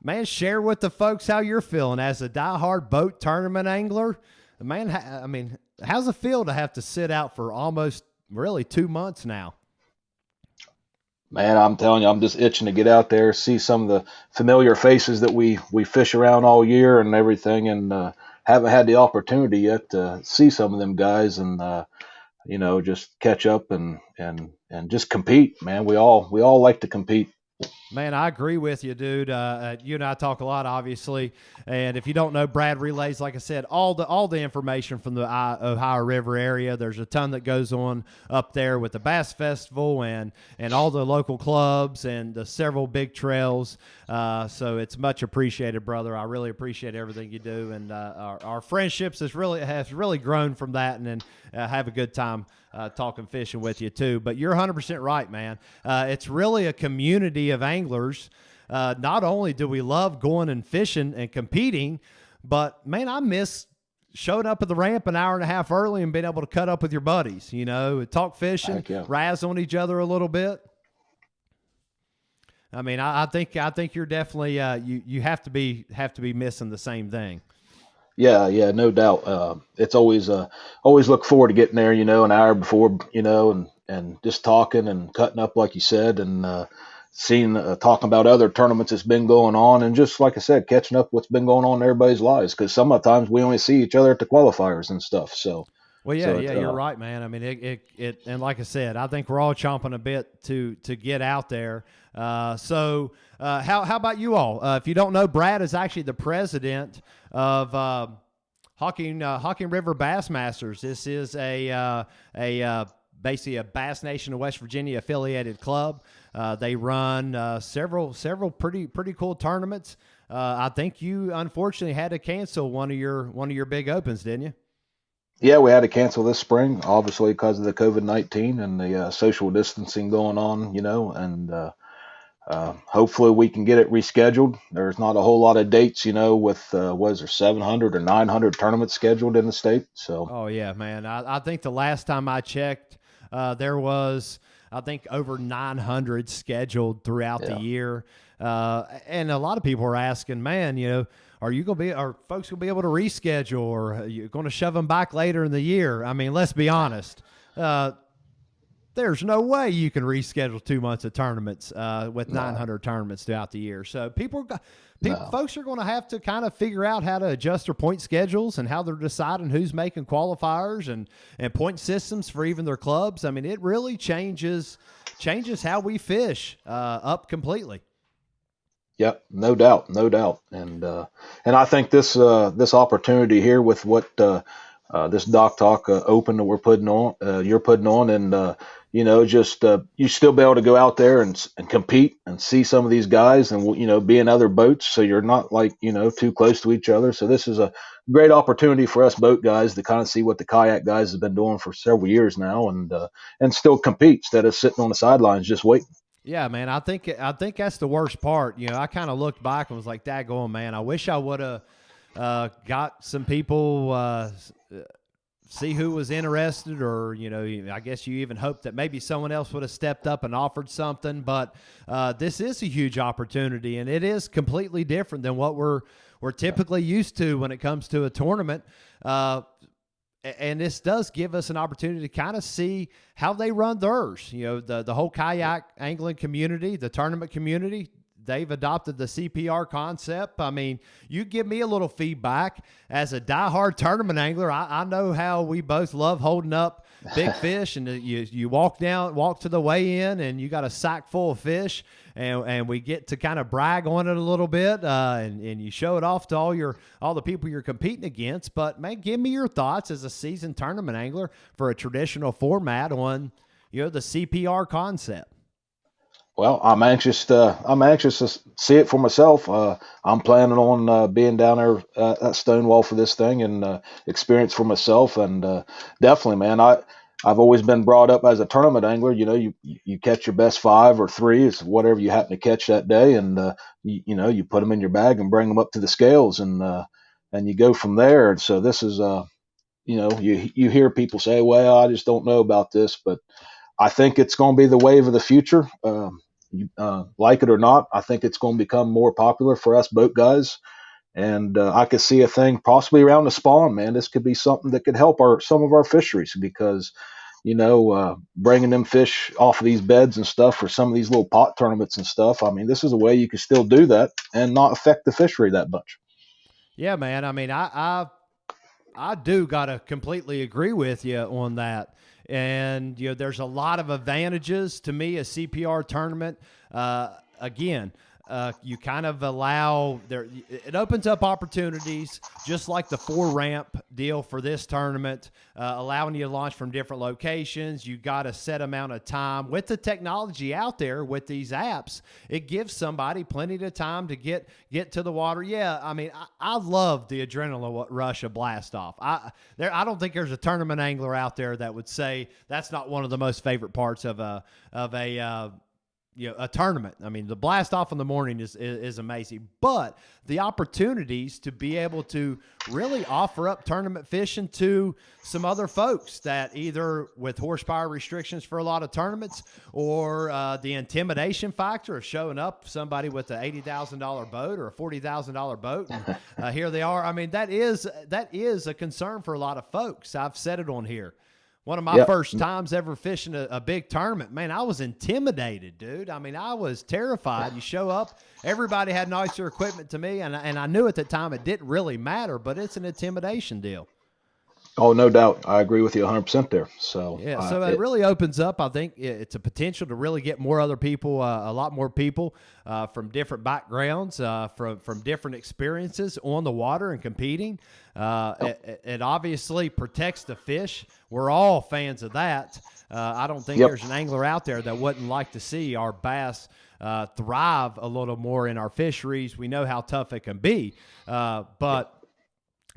Man, share with the folks how you're feeling as a diehard boat tournament angler. Man, I mean, how's it feel to have to sit out for almost really 2 months now? Man, I'm telling you, I'm just itching to get out there, see some of the familiar faces that we fish around all year and everything, and haven't had the opportunity yet to see some of them guys and just catch up and just compete. Man, we all like to compete. Man, I agree with you, dude. You and I talk a lot, obviously. And if you don't know, Brad relays, like I said, all the information from the Ohio River area. There's a ton that goes on up there with the Bass Festival and all the local clubs and the several big trails. So it's much appreciated, brother. I really appreciate everything you do, and our friendships has really grown from that, and have a good time talking fishing with you too. But you're 100% right, man. It's really a community of anglers. Not only do we love going and fishing and competing, but man, I miss showing up at the ramp an hour and a half early and being able to cut up with your buddies, talk fishing, yeah. razz on each other a little bit. I mean, I think you're definitely you have to be missing the same thing. Yeah, no doubt. It's always look forward to getting there, an hour before, and just talking and cutting up, like you said, and talking about other tournaments that's been going on, and just like I said, catching up what's been going on in everybody's lives, because some of the times we only see each other at the qualifiers and stuff. So, well, you're right, man. I mean, it, and like I said, I think we're all chomping a bit to get out there. So how about you all? If you don't know, Brad is actually the president of Hocking River Bassmasters. This is basically a Bass Nation of West Virginia affiliated club. They run several pretty cool tournaments. I think you unfortunately had to cancel one of your big opens, didn't you? Yeah, we had to cancel this spring, obviously because of the COVID-19 and the social distancing going on, and hopefully we can get it rescheduled. There's not a whole lot of dates, with was there 700 or 900 tournaments scheduled in the state. So, Oh yeah, man. I think the last time I checked, there was, I think, over 900 scheduled throughout the yeah, year. And a lot of people are asking, man, are folks gonna be able to reschedule, or are you going to shove them back later in the year? I mean, let's be honest. There's no way you can reschedule 2 months of tournaments with no, 900 tournaments throughout the year. So no. folks are going to have to kind of figure out how to adjust their point schedules and how they're deciding who's making qualifiers and point systems for even their clubs. I mean, it really changes how we fish up completely. Yep, no doubt, no doubt, and I think this opportunity here with what this Doc Talk Open that you're putting on, and just you still be able to go out there and compete and see some of these guys, and be in other boats, so you're not like too close to each other. So this is a great opportunity for us boat guys to kind of see what the kayak guys have been doing for several years now, and still compete instead of sitting on the sidelines just waiting. Yeah, man. I think that's the worst part. I kind of looked back and was like, "Daggone, man! I wish I would have got some people see who was interested, or I guess you even hoped that maybe someone else would have stepped up and offered something." But this is a huge opportunity, and it is completely different than what we're typically used to when it comes to a tournament. And this does give us an opportunity to kind of see how they run theirs. The whole kayak angling community, the tournament community, they've adopted the CPR concept. I mean, you give me a little feedback as a diehard tournament angler. I know how we both love holding up big fish, and you walk to the weigh-in, and you got a sack full of fish, and we get to kind of brag on it a little bit, and you show it off to all the people you're competing against. But man, give me your thoughts as a seasoned tournament angler for a traditional format on the CPR concept. Well, I'm anxious to see it for myself. I'm planning on being down there at Stonewall for this thing and experience for myself. And definitely, man, I've always been brought up as a tournament angler. You catch your best 5 or 3, is whatever you happen to catch that day, and you put them in your bag and bring them up to the scales, and you go from there. And so this is you hear people say, "Well, I just don't know about this," but I think it's going to be the wave of the future. Like it or not, I think it's going to become more popular for us boat guys. And I could see a thing possibly around the spawn, man. This could be something that could help some of our fisheries, because, bringing them fish off of these beds and stuff for some of these little pot tournaments and stuff. I mean, this is a way you can still do that and not affect the fishery that much. Yeah, man. I mean, I do gotta completely agree with you on that. And there's a lot of advantages to me. A CPR tournament, again, you kind of allow it opens up opportunities, just like the 4-ramp deal for this tournament, allowing you to launch from different locations. You got a set amount of time. With the technology out there with these apps, it gives somebody plenty of time to get to the water. Yeah, I mean, I love the adrenaline rush of blast off. I don't think there's a tournament angler out there that would say that's not one of the most favorite parts of a tournament. I mean, the blast off in the morning is amazing, but the opportunities to be able to really offer up tournament fishing to some other folks that either with horsepower restrictions for a lot of tournaments, or the intimidation factor of showing up somebody with an $80,000 boat or a $40,000 boat. And, here they are. I mean, that is a concern for a lot of folks. I've said it on here. One of my first times ever fishing a big tournament, man, I was intimidated, dude. I mean, I was terrified. You show up, everybody had nicer equipment to me, and I knew at the time it didn't really matter, but it's an intimidation deal. Oh, no doubt. I agree with you 100% there. So yeah, so it really opens up. I think it's a potential to really get more other people, a lot more people from different backgrounds, from different experiences on the water and competing. It obviously protects the fish. We're all fans of that. I don't think there's an angler out there that wouldn't like to see our bass thrive a little more in our fisheries. We know how tough it can be, but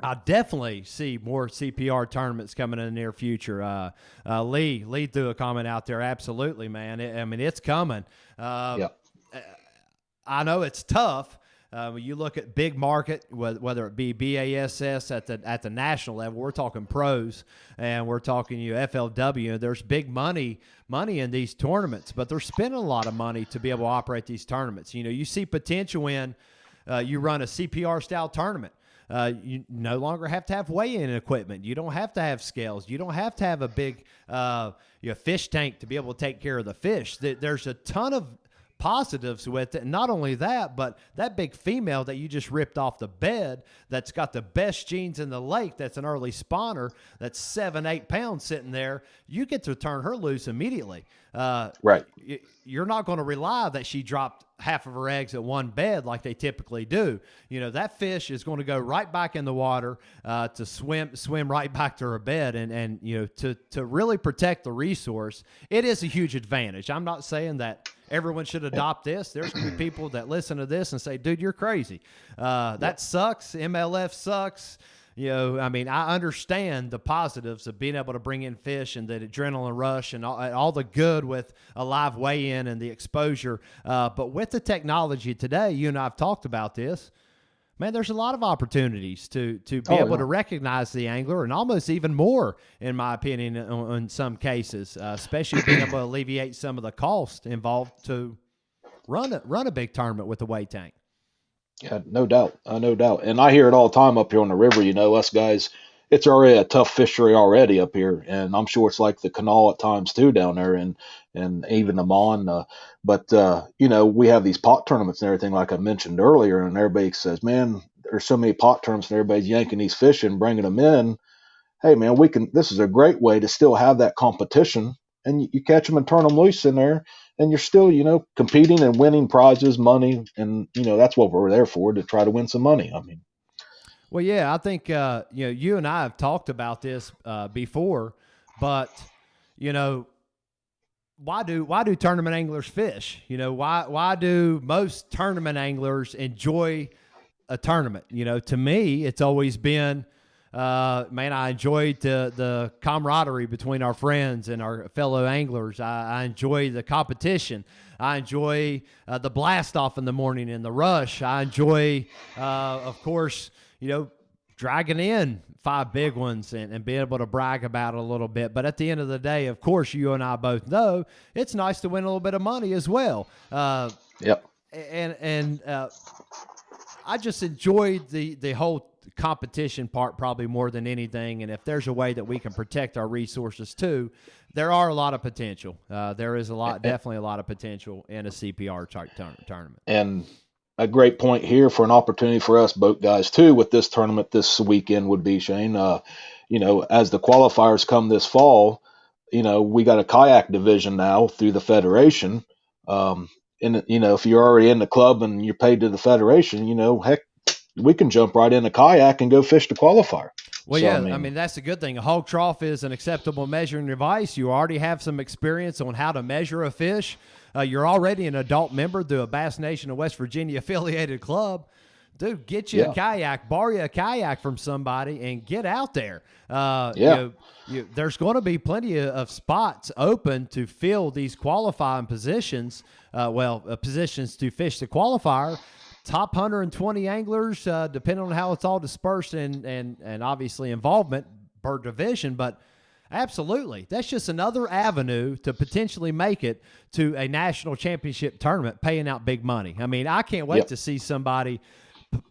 I definitely see more CPR tournaments coming in the near future. Lee threw a comment out there. Absolutely, man. It's coming. Yeah. I know it's tough. When you look at big market, whether it be BASS at the national level, we're talking pros, and we're talking FLW. There's big money in these tournaments, but they're spending a lot of money to be able to operate these tournaments. You see potential when you run a CPR style tournament. You no longer have to have weigh-in equipment. You don't have to have scales. You don't have to have a big fish tank to be able to take care of the fish. There's a ton of positives with it. And not only that, but that big female that you just ripped off the bed that's got the best genes in the lake, that's an early spawner, that's 7-8 pounds sitting there, you get to turn her loose immediately. Right. You're not going to rely that she dropped half of her eggs at one bed like they typically do. That fish is going to go right back in the water to swim right back to her bed. And to really protect the resource, it is a huge advantage. I'm not saying that everyone should adopt this. There's going to be people that listen to this and say, dude, you're crazy. That sucks. MLF sucks. I understand the positives of being able to bring in fish and the adrenaline rush and all the good with a live weigh-in and the exposure. But with the technology today, you and I have talked about this, man, there's a lot of opportunities to be able to recognize the angler, and almost even more, in my opinion, in some cases, especially being able to alleviate some of the cost involved to run a big tournament with a weight tank. Yeah, no doubt. No doubt. And I hear it all the time up here on the river. Us guys, it's already a tough fishery already up here. And I'm sure it's like the canal at times too down there and even the Mon. But we have these pot tournaments and everything, like I mentioned earlier. And everybody says, man, there's so many pot tournaments and everybody's yanking these fish and bringing them in. Hey, man, this is a great way to still have that competition. And you catch them and turn them loose in there. And you're still, competing and winning prizes, money, and that's what we're there for, to try to win some money. Well, yeah, I think you and I have talked about this before, but why do tournament anglers fish? Why do most tournament anglers enjoy a tournament? To me, it's always been. I enjoyed the camaraderie between our friends and our fellow anglers. I enjoy the competition. I enjoy the blast off in the morning and the rush. I enjoy, of course, dragging in 5 big ones and being able to brag about it a little bit. But at the end of the day, of course, you and I both know it's nice to win a little bit of money as well. Yep. And I just enjoyed the whole competition part probably more than anything. And if there's a way that we can protect our resources too, there are a lot of potential. There is definitely a lot of potential in a CPR tournament. And a great point here for an opportunity for us boat guys too with this tournament this weekend would be, Shane, as the qualifiers come this fall, we got a kayak division now through the federation. If you're already in the club and you're paid to the federation, heck, we can jump right in a kayak and go fish the qualifier. Well, so, yeah, that's a good thing. A hog trough is an acceptable measuring device. You already have some experience on how to measure a fish. You're already an adult member through a Bass Nation of West Virginia affiliated club. Dude, get you a kayak, borrow you a kayak from somebody, and get out there. There's going to be plenty of spots open to fill these qualifying positions, positions to fish the qualifier. Top 120 anglers, depending on how it's all dispersed and obviously involvement per division. But absolutely, that's just another avenue to potentially make it to a national championship tournament, paying out big money. I can't wait to see somebody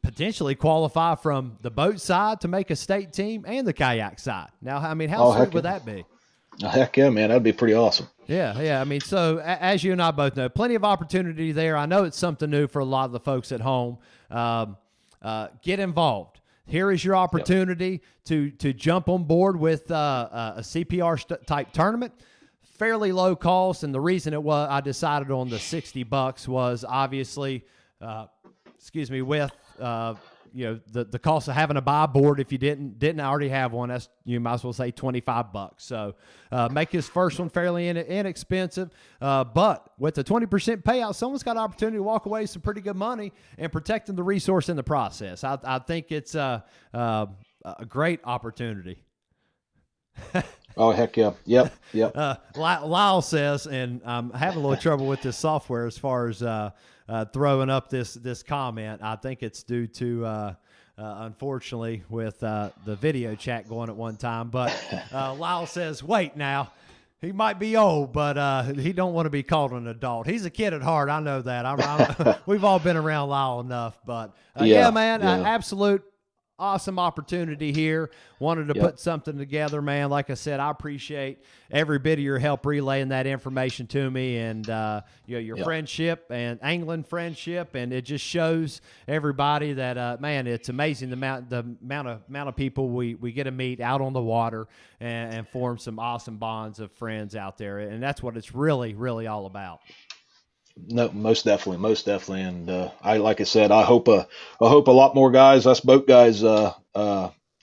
potentially qualify from the boat side to make a state team and the kayak side. Now, how sweet would that be? Heck yeah, man. That'd be pretty awesome. Yeah. So as you and I both know, plenty of opportunity there. I know it's something new for a lot of the folks at home. Get involved. Here is your opportunity to jump on board with a CPR type tournament. Fairly low cost, and the reason I decided on the $60 was obviously, with the cost of having a buy board. If you didn't already have one, that's, you might as well say $25. So make his first one fairly inexpensive. But with the 20% payout, someone's got an opportunity to walk away with some pretty good money and protecting the resource in the process. I think it's a great opportunity. Oh, heck yeah. Yep. Yep. Lyle says, and I'm having a little trouble with this software as far as throwing up this comment. I think it's due to, unfortunately, with the video chat going at one time. But Lyle says, wait now. He might be old, but he don't want to be called an adult. He's a kid at heart. I know that. We've all been around Lyle enough. But, yeah, man, absolute awesome opportunity here. Wanted to put something together, man. Like I said, I appreciate every bit of your help relaying that information to me, and your friendship and angling friendship, and it just shows everybody that man, it's amazing the amount of people we get to meet out on the water and form some awesome bonds of friends out there, and that's what it's really all about. No, most definitely, and like I said, I hope a lot more guys, us boat guys,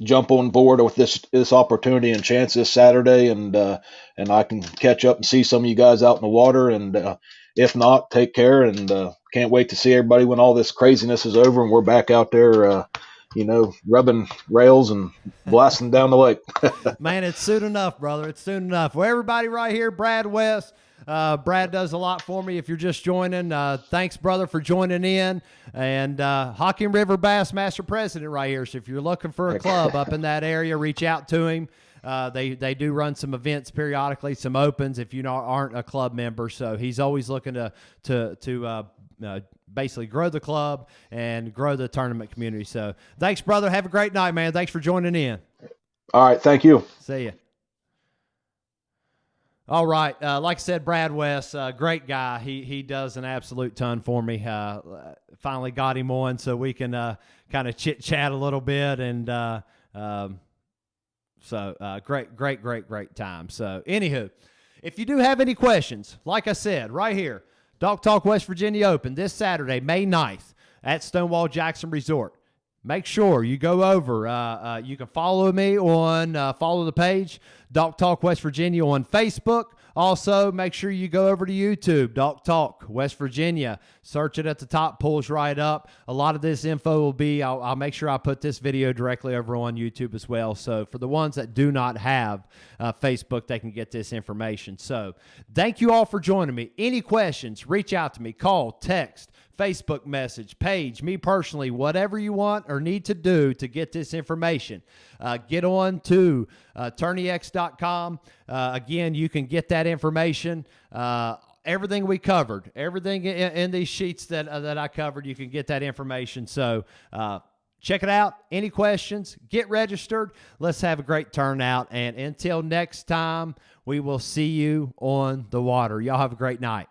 jump on board with this opportunity and chance this Saturday, and I can catch up and see some of you guys out in the water, and if not, take care, and can't wait to see everybody when all this craziness is over and we're back out there, rubbing rails and blasting down the lake. Man, it's soon enough, brother. It's soon enough. Well, everybody right here, Brad West. Brad does a lot for me if you're just joining. Thanks, brother, for joining in. And Hocking River Bassmaster President right here. So if you're looking for a club up in that area, reach out to him. They do run some events periodically, some opens if you aren't a club member. So he's always looking to basically grow the club and grow the tournament community. So thanks, brother. Have a great night, man. Thanks for joining in. All right. Thank you. See ya. All right. Like I said, Brad West, great guy. He does an absolute ton for me. Finally got him on so we can kind of chit-chat a little bit. And so great time. So anywho, if you do have any questions, like I said, right here, Dulk Talk West Virginia Open this Saturday, May 9th at Stonewall Jackson Resort. Make sure you go over. You can follow me on, follow the page, Dulk Talk West Virginia on Facebook. Also, make sure you go over to YouTube, Dulk Talk West Virginia. Search it at the top, pulls right up. A lot of this info will be, I'll make sure I put this video directly over on YouTube as well. So for the ones that do not have Facebook, they can get this information. So thank you all for joining me. Any questions, reach out to me, call, text, Facebook message, page, me personally, whatever you want or need to do to get this information. Get on to tourneyx.com. Again, you can get that information. Everything we covered, everything in these sheets that I covered, you can get that information. So check it out. Any questions, get registered. Let's have a great turnout. And until next time, we will see you on the water. Y'all have a great night.